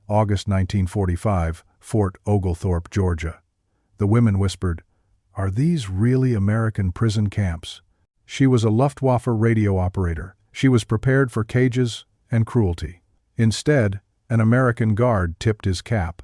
August 1945, Fort Oglethorpe, Georgia. The women whispered, "Are these really American prison camps?" She was a Luftwaffe radio operator. She was prepared for cages and cruelty. Instead, an American guard tipped his cap,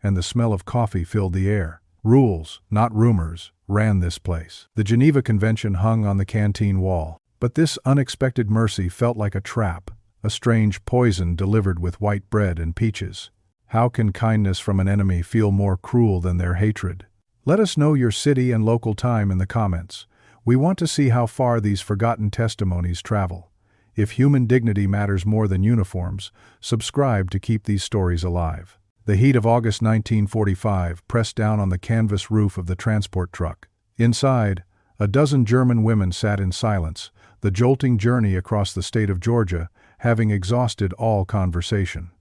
and the smell of coffee filled the air. Rules, not rumors, ran this place. The Geneva Convention hung on the canteen wall. But this unexpected mercy felt like a trap, a strange poison delivered with white bread and peaches. How can kindness from an enemy feel more cruel than their hatred? Let us know your city and local time in the comments. We want to see how far these forgotten testimonies travel. If human dignity matters more than uniforms, subscribe to keep these stories alive. The heat of August 1945 pressed down on the canvas roof of the transport truck. Inside, a dozen German women sat in silence, the jolting journey across the state of Georgia having exhausted all conversation.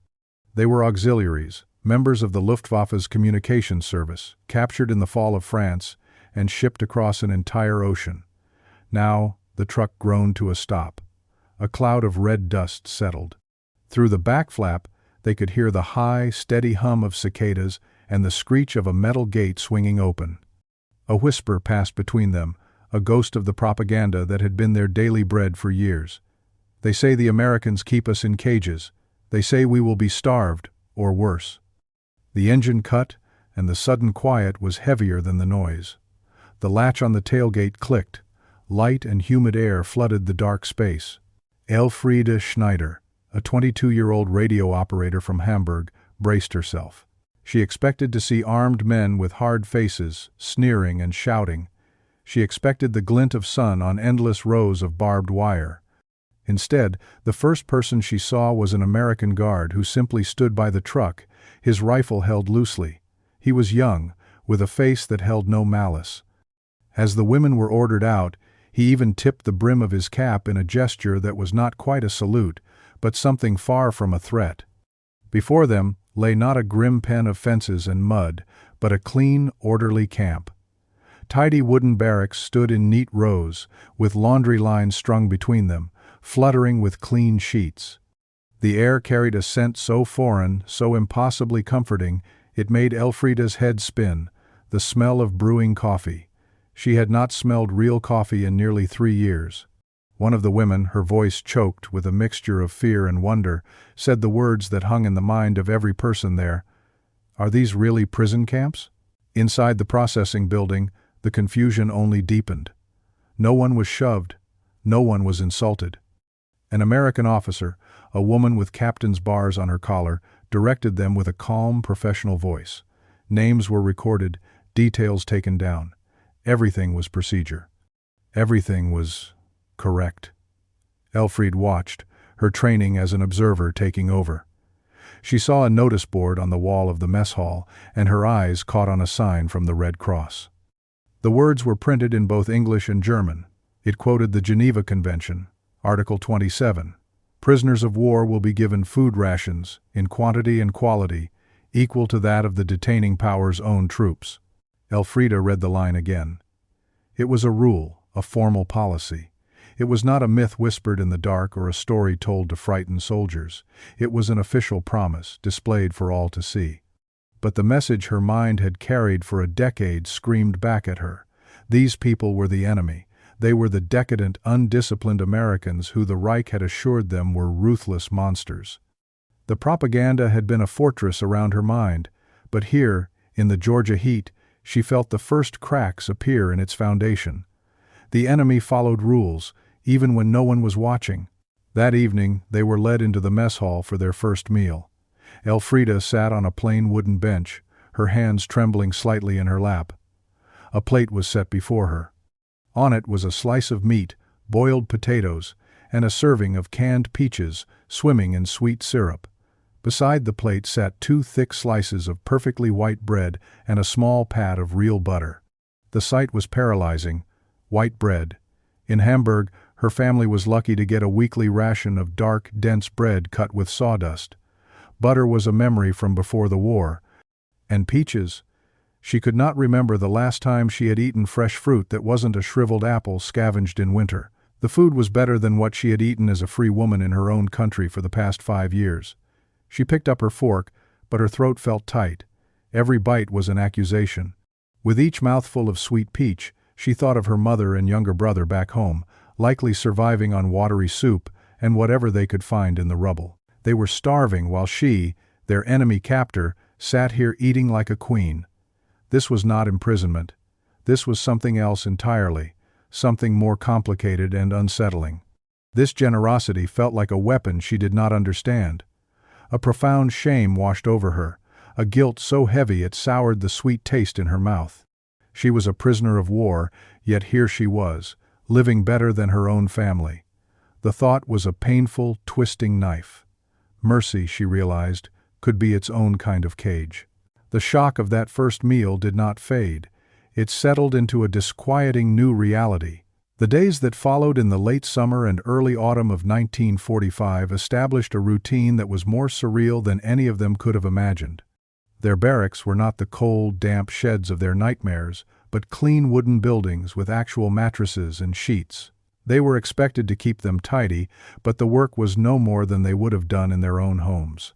They were auxiliaries, members of the Luftwaffe's communications service, captured in the fall of France and shipped across an entire ocean. Now, the truck groaned to a stop. A cloud of red dust settled. Through the back flap, they could hear the high, steady hum of cicadas and the screech of a metal gate swinging open. A whisper passed between them, a ghost of the propaganda that had been their daily bread for years. They say the Americans keep us in cages. They say we will be starved, or worse. The engine cut, and the sudden quiet was heavier than the noise. The latch on the tailgate clicked. Light and humid air flooded the dark space. Elfriede Schneider, a 22-year-old radio operator from Hamburg, braced herself. She expected to see armed men with hard faces, sneering and shouting. She expected the glint of sun on endless rows of barbed wire. Instead, the first person she saw was an American guard who simply stood by the truck, his rifle held loosely. He was young, with a face that held no malice. As the women were ordered out, he even tipped the brim of his cap in a gesture that was not quite a salute, but something far from a threat. Before them lay not a grim pen of fences and mud, but a clean, orderly camp. Tidy wooden barracks stood in neat rows, with laundry lines strung between them, fluttering with clean sheets. The air carried a scent so foreign, so impossibly comforting, it made Elfrieda's head spin, the smell of brewing coffee. She had not smelled real coffee in nearly 3 years. One of the women, her voice choked with a mixture of fear and wonder, said the words that hung in the mind of every person there. "Are these really prison camps?" Inside the processing building, the confusion only deepened. No one was shoved. No one was insulted. An American officer, a woman with captain's bars on her collar, directed them with a calm, professional voice. Names were recorded, details taken down. Everything was procedure. Everything was correct. Elfriede watched, her training as an observer taking over. She saw a notice board on the wall of the mess hall, and her eyes caught on a sign from the Red Cross. The words were printed in both English and German. It quoted the Geneva Convention, Article 27. Prisoners of war will be given food rations, in quantity and quality, equal to that of the detaining power's own troops. Elfriede read the line again. It was a rule, a formal policy. It was not a myth whispered in the dark or a story told to frighten soldiers. It was an official promise, displayed for all to see. But the message her mind had carried for a decade screamed back at her. These people were the enemy. They were the decadent, undisciplined Americans who the Reich had assured them were ruthless monsters. The propaganda had been a fortress around her mind, but here, in the Georgia heat, she felt the first cracks appear in its foundation. The enemy followed rules, even when no one was watching. That evening, they were led into the mess hall for their first meal. Elfriede sat on a plain wooden bench, her hands trembling slightly in her lap. A plate was set before her. On it was a slice of meat, boiled potatoes, and a serving of canned peaches swimming in sweet syrup. Beside the plate sat 2 thick slices of perfectly white bread and a small pat of real butter. The sight was paralyzing. White bread. In Hamburg, her family was lucky to get a weekly ration of dark, dense bread cut with sawdust. Butter was a memory from before the war. And peaches. She could not remember the last time she had eaten fresh fruit that wasn't a shriveled apple scavenged in winter. The food was better than what she had eaten as a free woman in her own country for the past 5 years. She picked up her fork, but her throat felt tight. Every bite was an accusation. With each mouthful of sweet peach, she thought of her mother and younger brother back home, likely surviving on watery soup and whatever they could find in the rubble. They were starving while she, their enemy captor, sat here eating like a queen. This was not imprisonment. This was something else entirely, something more complicated and unsettling. This generosity felt like a weapon she did not understand. A profound shame washed over her, a guilt so heavy it soured the sweet taste in her mouth. She was a prisoner of war, yet here she was, living better than her own family. The thought was a painful, twisting knife. Mercy, she realized, could be its own kind of cage. The shock of that first meal did not fade. It settled into a disquieting new reality. The days that followed in the late summer and early autumn of 1945 established a routine that was more surreal than any of them could have imagined. Their barracks were not the cold, damp sheds of their nightmares, but clean wooden buildings with actual mattresses and sheets. They were expected to keep them tidy, but the work was no more than they would have done in their own homes.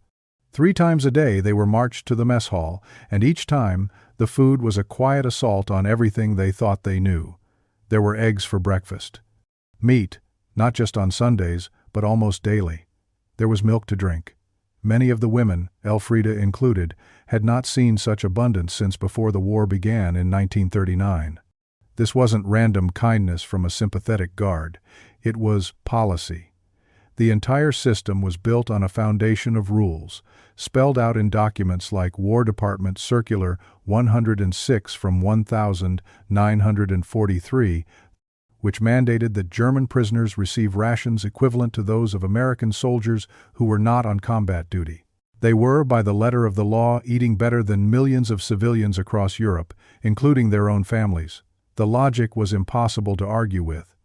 3 times a day they were marched to the mess hall, and each time the food was a quiet assault on everything they thought they knew. There were eggs for breakfast. Meat, not just on Sundays, but almost daily. There was milk to drink. Many of the women, Elfrida included, had not seen such abundance since before the war began in 1939. This wasn't random kindness from a sympathetic guard. It was policy. The entire system was built on a foundation of rules, spelled out in documents like War Department Circular 106 from 1943, which mandated that German prisoners receive rations equivalent to those of American soldiers who were not on combat duty. They were, by the letter of the law, eating better than millions of civilians across Europe, including their own families. The logic was impossible to argue with,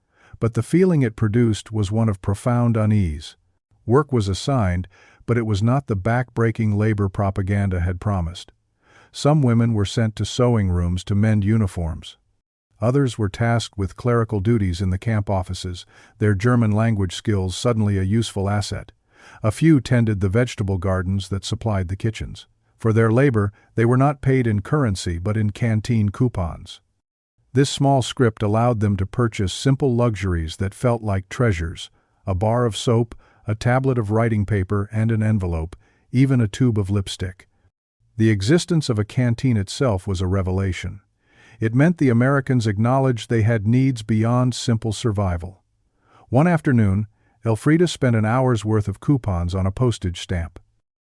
but the feeling it produced was one of profound unease. Work was assigned, but it was not the back-breaking labor propaganda had promised. Some women were sent to sewing rooms to mend uniforms. Others were tasked with clerical duties in the camp offices, their German language skills suddenly a useful asset. A few tended the vegetable gardens that supplied the kitchens. For their labor, they were not paid in currency but in canteen coupons. This small script allowed them to purchase simple luxuries that felt like treasures: a bar of soap, a tablet of writing paper, and an envelope, even a tube of lipstick. The existence of a canteen itself was a revelation. It meant the Americans acknowledged they had needs beyond simple survival. One afternoon, Elfrida spent an hour's worth of coupons on a postage stamp.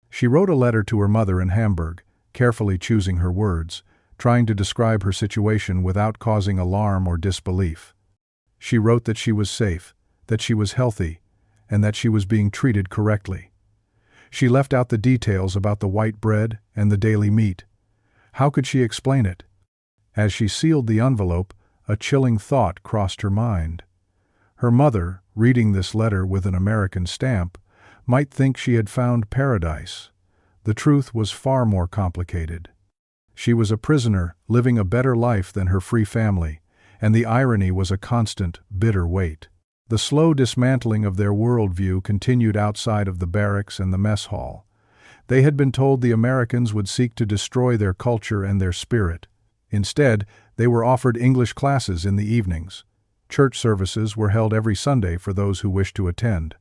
She wrote a letter to her mother in Hamburg, carefully choosing her words, trying to describe her situation without causing alarm or disbelief. She wrote that she was safe, that she was healthy, and that she was being treated correctly. She left out the details about the white bread and the daily meat. How could she explain it? As she sealed the envelope, a chilling thought crossed her mind. Her mother, reading this letter with an American stamp, might think she had found paradise. The truth was far more complicated. She was a prisoner, living a better life than her free family, and the irony was a constant, bitter weight. The slow dismantling of their worldview continued outside of the barracks and the mess hall. They had been told the Americans would seek to destroy their culture and their spirit. Instead, they were offered English classes in the evenings. Church services were held every Sunday for those who wished to attend.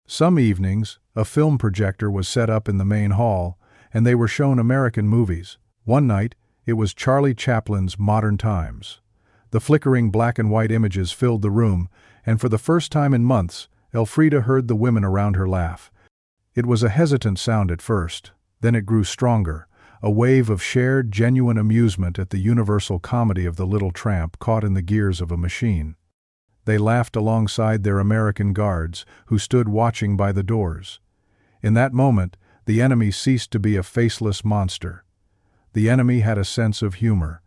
Some evenings, a film projector was set up in the main hall, and they were shown American movies. One night, it was Charlie Chaplin's Modern Times. The flickering black and white images filled the room, and for the first time in months, Elfrida heard the women around her laugh. It was a hesitant sound at first, then it grew stronger, a wave of shared, genuine amusement at the universal comedy of the little tramp caught in the gears of a machine. They laughed alongside their American guards, who stood watching by the doors. In that moment, the enemy ceased to be a faceless monster. The enemy had a sense of humor.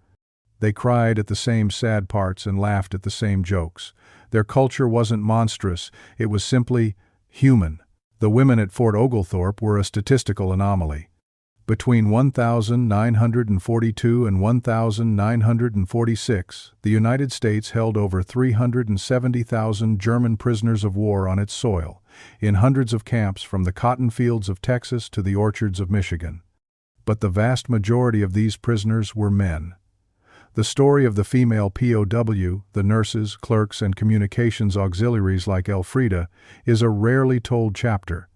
They cried at the same sad parts and laughed at the same jokes. Their culture wasn't monstrous, it was simply human. The women at Fort Oglethorpe were a statistical anomaly. Between 1942 and 1946, the United States held over 370,000 German prisoners of war on its soil, in hundreds of camps from the cotton fields of Texas to the orchards of Michigan. but the vast majority of these prisoners were men. The story of the female POW, the nurses, clerks, and communications auxiliaries like Elfrida, is a rarely told chapter.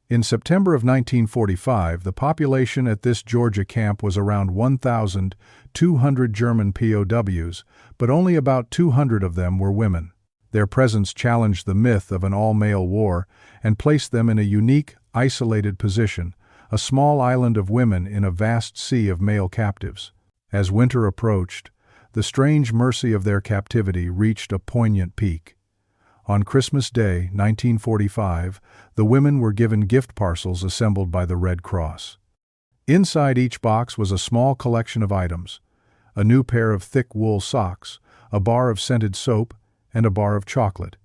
In September of 1945, the population at this Georgia camp was around 1,200 German POWs, but only about 200 of them were women. Their presence challenged the myth of an all-male war and placed them in a unique, isolated position, a small island of women in a vast sea of male captives. As winter approached, the strange mercy of their captivity reached a poignant peak. On Christmas Day, 1945, the women were given gift parcels assembled by the Red Cross. Inside each box was a small collection of items: a new pair of thick wool socks, a bar of scented soap, and a bar of chocolate.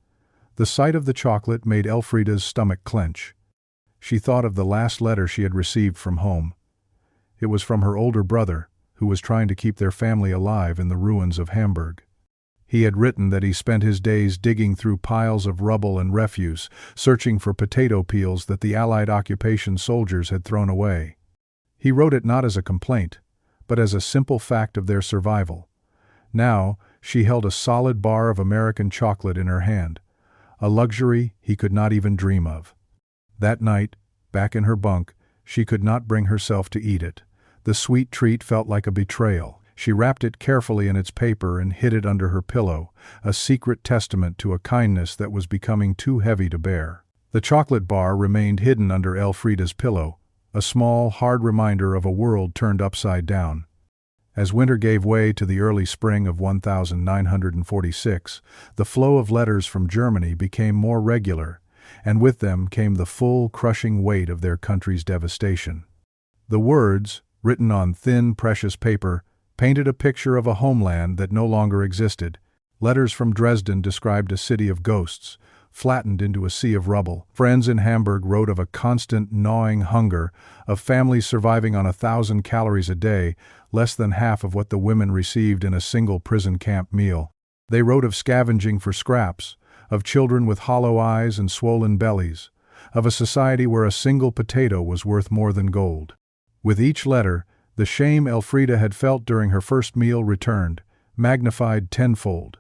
The sight of the chocolate made Elfrida's stomach clench. She thought of the last letter she had received from home. It was from her older brother, who was trying to keep their family alive in the ruins of Hamburg. He had written that he spent his days digging through piles of rubble and refuse, searching for potato peels that the Allied occupation soldiers had thrown away. He wrote it not as a complaint, but as a simple fact of their survival. Now, she held a solid bar of American chocolate in her hand, a luxury he could not even dream of. That night, back in her bunk, she could not bring herself to eat it. The sweet treat felt like a betrayal. She wrapped it carefully in its paper and hid it under her pillow, a secret testament to a kindness that was becoming too heavy to bear. The chocolate bar remained hidden under Elfrida's pillow, a small, hard reminder of a world turned upside down. As winter gave way to the early spring of 1946, the flow of letters from Germany became more regular, and with them came the full, crushing weight of their country's devastation. The words, written on thin, precious paper, painted a picture of a homeland that no longer existed. Letters from Dresden described a city of ghosts, flattened into a sea of rubble. Friends in Hamburg wrote of a constant, gnawing hunger, of families surviving on 1,000 calories a day, less than half of what the women received in a single prison camp meal. They wrote of scavenging for scraps, of children with hollow eyes and swollen bellies, of a society where a single potato was worth more than gold. With each letter, the shame Elfrida had felt during her first meal returned, magnified tenfold.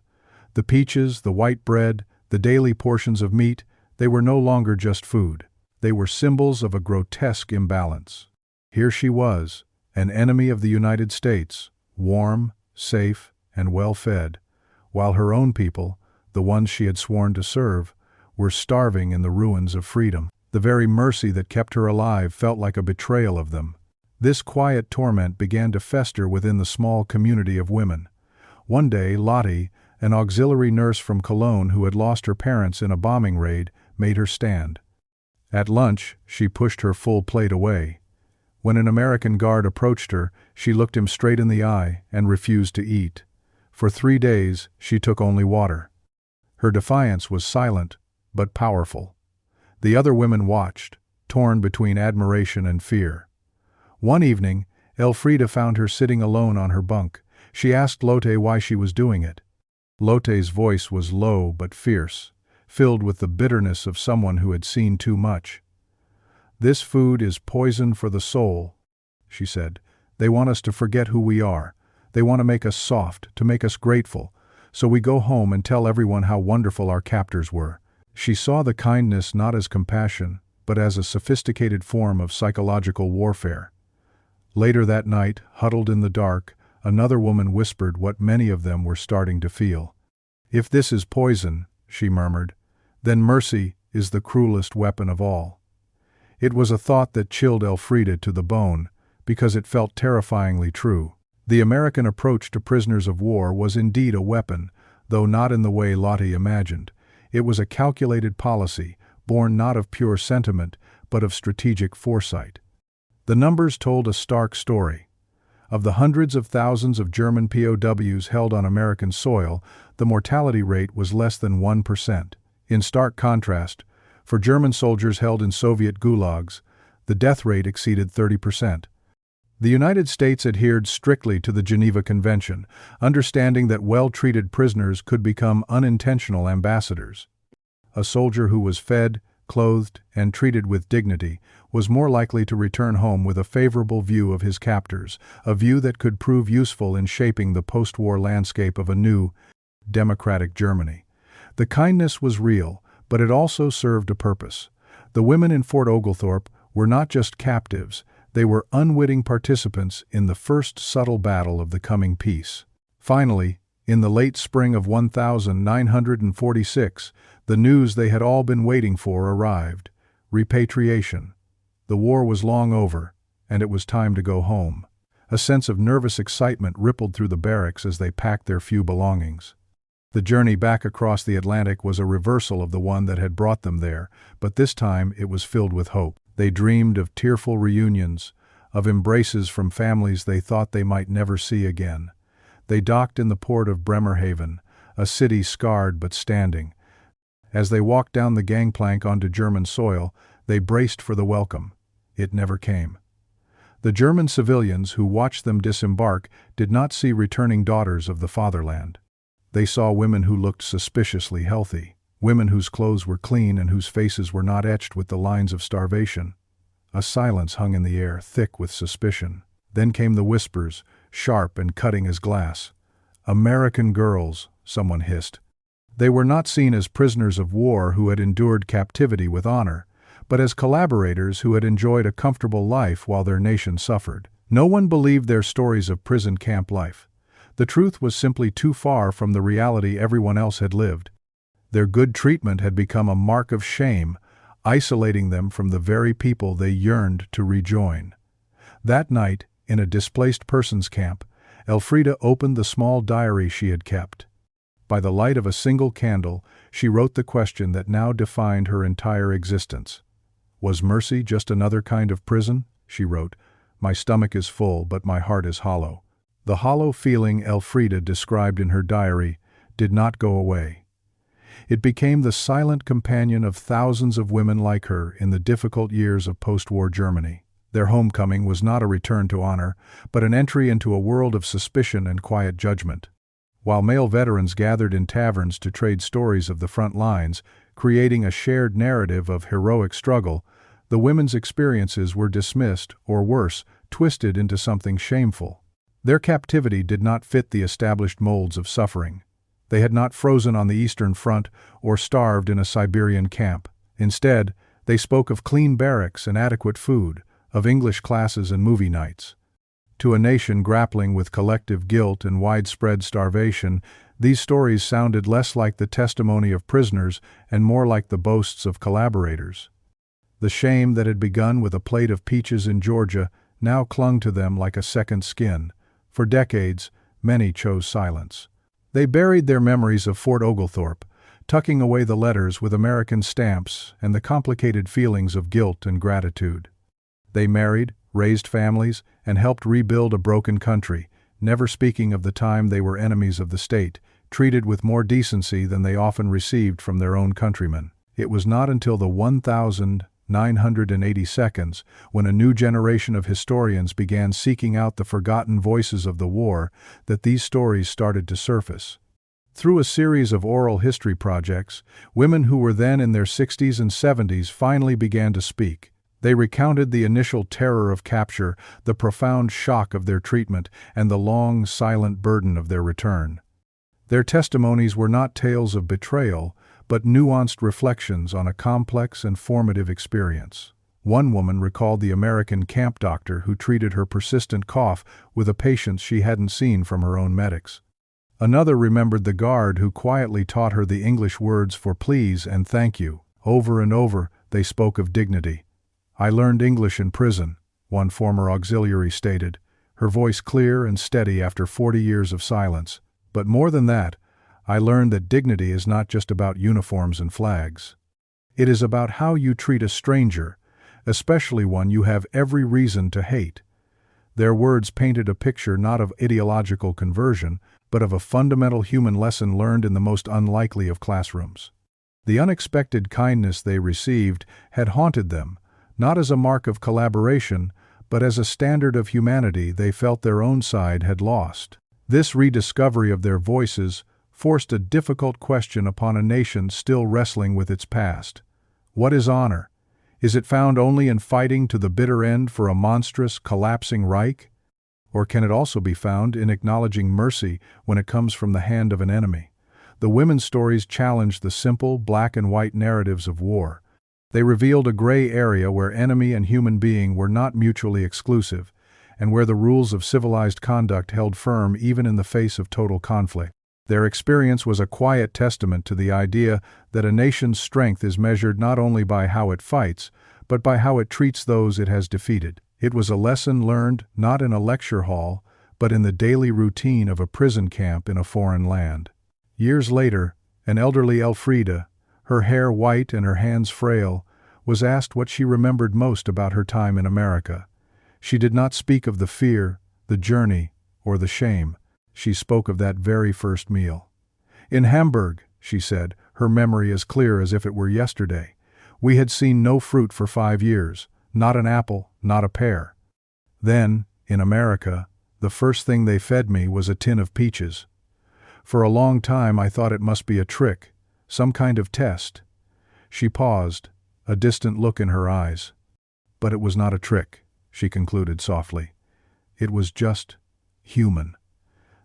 The peaches, the white bread, the daily portions of meat, they were no longer just food. They were symbols of a grotesque imbalance. Here she was, an enemy of the United States, warm, safe, and well-fed, while her own people, the ones she had sworn to serve, were starving in the ruins of freedom. The very mercy that kept her alive felt like a betrayal of them. This quiet torment began to fester within the small community of women. One day, Lottie, an auxiliary nurse from Cologne who had lost her parents in a bombing raid, made her stand. At lunch, she pushed her full plate away. When an American guard approached her, she looked him straight in the eye and refused to eat. For 3 days, she took only water. Her defiance was silent, but powerful. The other women watched, torn between admiration and fear. One evening, Elfrida found her sitting alone on her bunk. She asked Lotte why she was doing it. Lotte's voice was low but fierce, filled with the bitterness of someone who had seen too much. "This food is poison for the soul," she said. "They want us to forget who we are. They want to make us soft, to make us grateful. So we go home and tell everyone how wonderful our captors were." She saw the kindness not as compassion, but as a sophisticated form of psychological warfare. Later that night, huddled in the dark, another woman whispered what many of them were starting to feel. "If this is poison," she murmured, "then mercy is the cruelest weapon of all." It was a thought that chilled Elfrida to the bone, because it felt terrifyingly true. The American approach to prisoners of war was indeed a weapon, though not in the way Lottie imagined. It was a calculated policy, born not of pure sentiment, but of strategic foresight. The numbers told a stark story. Of the hundreds of thousands of German POWs held on American soil, the mortality rate was less than 1%. In stark contrast, for German soldiers held in Soviet gulags, the death rate exceeded 30%. The United States adhered strictly to the Geneva Convention, understanding that well-treated prisoners could become unintentional ambassadors. A soldier who was fed, clothed, and treated with dignity, was more likely to return home with a favorable view of his captors, a view that could prove useful in shaping the post-war landscape of a new, democratic Germany. The kindness was real, but it also served a purpose. The women in Fort Oglethorpe were not just captives, they were unwitting participants in the first subtle battle of the coming peace. Finally, in the late spring of 1946, the news they had all been waiting for arrived: repatriation. The war was long over, and it was time to go home. A sense of nervous excitement rippled through the barracks as they packed their few belongings. The journey back across the Atlantic was a reversal of the one that had brought them there, but this time it was filled with hope. They dreamed of tearful reunions, of embraces from families they thought they might never see again. They docked in the port of Bremerhaven, a city scarred but standing. As they walked down the gangplank onto German soil, they braced for the welcome. It never came. The German civilians who watched them disembark did not see returning daughters of the fatherland. They saw women who looked suspiciously healthy, women whose clothes were clean and whose faces were not etched with the lines of starvation. A silence hung in the air, thick with suspicion. Then came the whispers, sharp and cutting as glass. "American girls," someone hissed. They were not seen as prisoners of war who had endured captivity with honor, but as collaborators who had enjoyed a comfortable life while their nation suffered. No one believed their stories of prison camp life. The truth was simply too far from the reality everyone else had lived. Their good treatment had become a mark of shame, isolating them from the very people they yearned to rejoin. That night, in a displaced persons camp, Elfrida opened the small diary she had kept. By the light of a single candle, she wrote the question that now defined her entire existence. "Was mercy just another kind of prison?" she wrote. "My stomach is full, but my heart is hollow." The hollow feeling Elfrida described in her diary did not go away. It became the silent companion of thousands of women like her in the difficult years of post-war Germany. Their homecoming was not a return to honor, but an entry into a world of suspicion and quiet judgment. While male veterans gathered in taverns to trade stories of the front lines, creating a shared narrative of heroic struggle, the women's experiences were dismissed, or worse, twisted into something shameful. Their captivity did not fit the established molds of suffering. They had not frozen on the Eastern Front or starved in a Siberian camp. Instead, they spoke of clean barracks and adequate food, of English classes and movie nights. To a nation grappling with collective guilt and widespread starvation, these stories sounded less like the testimony of prisoners and more like the boasts of collaborators. The shame that had begun with a plate of peaches in Georgia now clung to them like a second skin. For decades, many chose silence. They buried their memories of Fort Oglethorpe, tucking away the letters with American stamps and the complicated feelings of guilt and gratitude. They married, raised families, and helped rebuild a broken country, never speaking of the time they were enemies of the state, treated with more decency than they often received from their own countrymen. It was not until the 1982nd, when a new generation of historians began seeking out the forgotten voices of the war, that these stories started to surface. Through a series of oral history projects, women who were then in their 60s and 70s finally began to speak. They recounted the initial terror of capture, the profound shock of their treatment, and the long, silent burden of their return. Their testimonies were not tales of betrayal, but nuanced reflections on a complex and formative experience. One woman recalled the American camp doctor who treated her persistent cough with a patience she hadn't seen from her own medics. Another remembered the guard who quietly taught her the English words for please and thank you. Over and over, they spoke of dignity. "I learned English in prison," one former auxiliary stated, her voice clear and steady after 40 years of silence. "But more than that, I learned that dignity is not just about uniforms and flags. It is about how you treat a stranger, especially one you have every reason to hate." Their words painted a picture not of ideological conversion, but of a fundamental human lesson learned in the most unlikely of classrooms. The unexpected kindness they received had haunted them, not as a mark of collaboration, but as a standard of humanity they felt their own side had lost. This rediscovery of their voices forced a difficult question upon a nation still wrestling with its past. What is honor? Is it found only in fighting to the bitter end for a monstrous, collapsing Reich? Or can it also be found in acknowledging mercy when it comes from the hand of an enemy? The women's stories challenged the simple, black-and-white narratives of war. They revealed a gray area where enemy and human being were not mutually exclusive, and where the rules of civilized conduct held firm even in the face of total conflict. Their experience was a quiet testament to the idea that a nation's strength is measured not only by how it fights, but by how it treats those it has defeated. It was a lesson learned not in a lecture hall, but in the daily routine of a prison camp in a foreign land. Years later, an elderly Elfrida, her hair white and her hands frail, was asked what she remembered most about her time in America. She did not speak of the fear, the journey, or the shame. She spoke of that very first meal. In Hamburg, she said, her memory as clear as if it were yesterday, we had seen no fruit for 5 years, not an apple, not a pear. Then, in America, the first thing they fed me was a tin of peaches. For a long time I thought it must be a trick, some kind of test. She paused, a distant look in her eyes. But it was not a trick, she concluded softly. It was just human.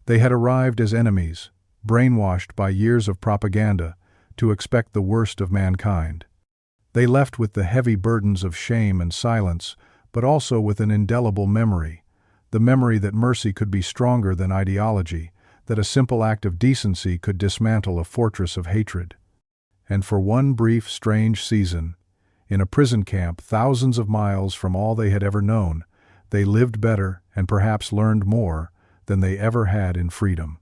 They had arrived as enemies, brainwashed by years of propaganda to expect the worst of mankind. They left with the heavy burdens of shame and silence, but also with an indelible memory, the memory that mercy could be stronger than ideology, that a simple act of decency could dismantle a fortress of hatred. And for one brief, strange season, in a prison camp thousands of miles from all they had ever known, they lived better and perhaps learned more than they ever had in freedom.